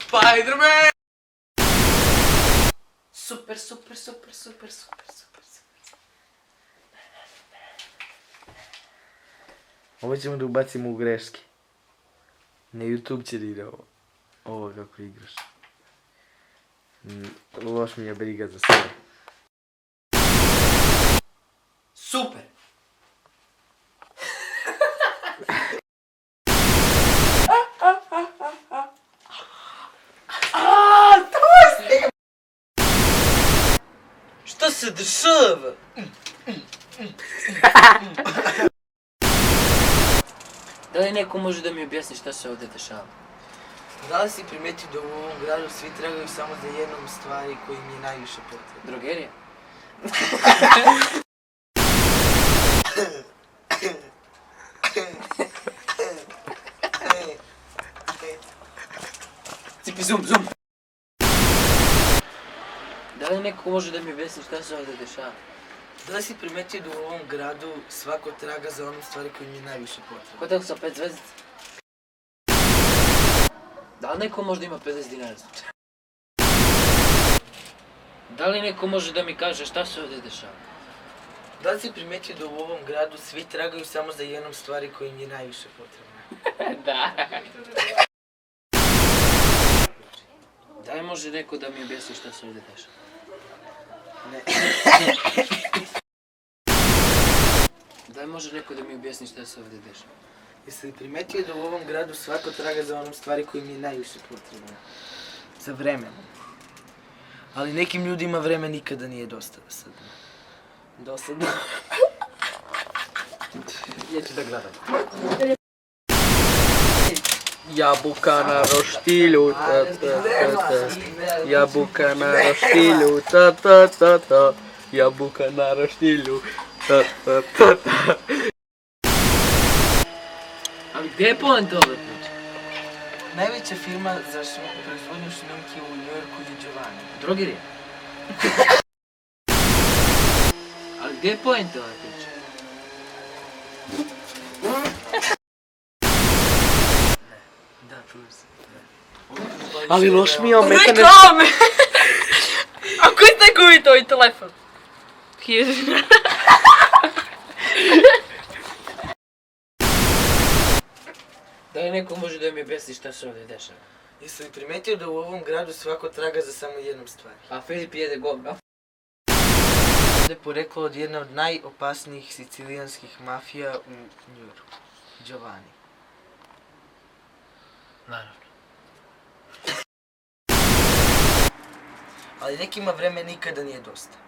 Spider-Man! Super. Ovo ćemo da ubacimo u greške. Na YouTube će da ide ovo. Ovo kako igraš. Loš mi je briga za sve. Super! Što se dešava? Da li neko može da mi objasni šta se ovdje dešava? Da li si primetio da u ovom gradu svi tragaju samo za jednom stvari koji im je najviše potrebno? Drogerija? Cipi zoom! Da li neko može da mi objasni šta se ovdje dešava? Da li si primetio da u ovom gradu svako traga za onom stvari koji im je najviše potrebno? Hotel sa 5 zvezdica? Da li neko može da ima 50 dinara? Da li neko može da mi kaže šta se ovdje dešava? Da li si primetio da u ovom gradu svi tragaju samo za jednom stvari koji im je najviše potrebno? Da. Da li može neko da mi objasni šta se ovdje dešava? Ne. Da li može neko da mi objasni šta se ovdje dešava? Jesi li primetio da u ovom gradu svako traga za onom stvari koji im je najviše potrebno? Za vremenom. Ali nekim ljudima vreme nikada nije dosadno. Dosadno? Ja ću da gledam. Jabuka na roštilju, ta ta ta ta. Jabuka na roštilju, ta ta ta ta. Jabuka na roštilju, ta ta ta ta. Ali gdje je poanta ove priče? Najveća firma za proizvodnju šminke u Njujorku je Giovanni. Drogerija? Ali gdje je poanta ove priče? Da, čujem se. Ali loš mi je ometa nešto. Reklame! Ako je te gubi tvoj telefon? 1000 dinara. Da li neko može da mi objasni šta se ovdje dešava? Jesi li primetio da u ovom gradu svako traga za samo jednom stvari? A Filip jede govna. To je poreklo od jedne od najopasnijih sicilijanskih mafija u Njujorku. Giovanni. Naravno. Ali nekima vreme nikada nije dosta.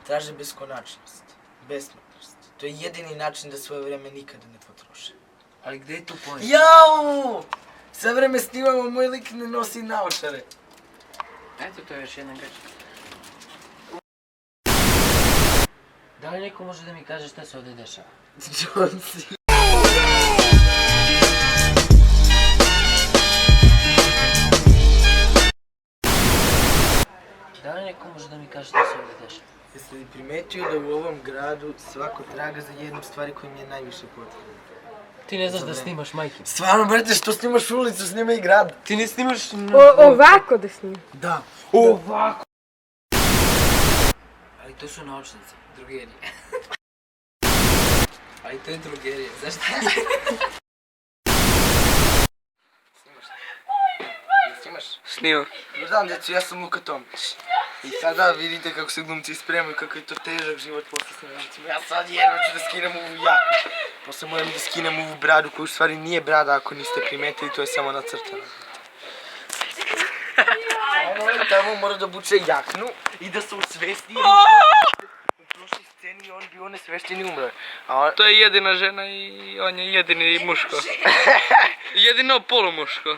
Traže beskonačnost, besmrtnost. To je jedini način da svoje vreme nikada ne potroše. Ali gdje je tu poanta? Jau! Sve vreme snimamo, moj lik ne nosi naočare. Eto, to je još jedna greška. Da li neko može da mi kaže šta se ovdje dešava? John C. Da li neko može da mi kaže šta se ovdje dešava? Jesi li primetio da u ovom gradu svako traga za jednom stvari koja mi je najviše potrebna? Ti ne znaš da snimaš majke. Stvarno, brate, što snimaš ulicu, snima i grad. Ti ne snimaš... Ovako da snimam. Da. Ovako. Ali to su naučnice, drogerije. Ali to je drogerije, zašto? Snimaš? Snimam. Znam, djecu, ja sam Luka Tomić. I sada vidite kako se glumci spremaju, kako je to težak život posle snimacima. Ja sad jedno ću da skinem ovu jaku. Posle moram da skinem ovu bradu koja u stvari nije brada ako niste primetili, to je samo nacrtano. Ono tamo mora da obuče jaknu i da se usvesti. U prošloj sceni on bio nesvešten i umre. To je jedina žena i on je jedini muško. Jedino polumuško.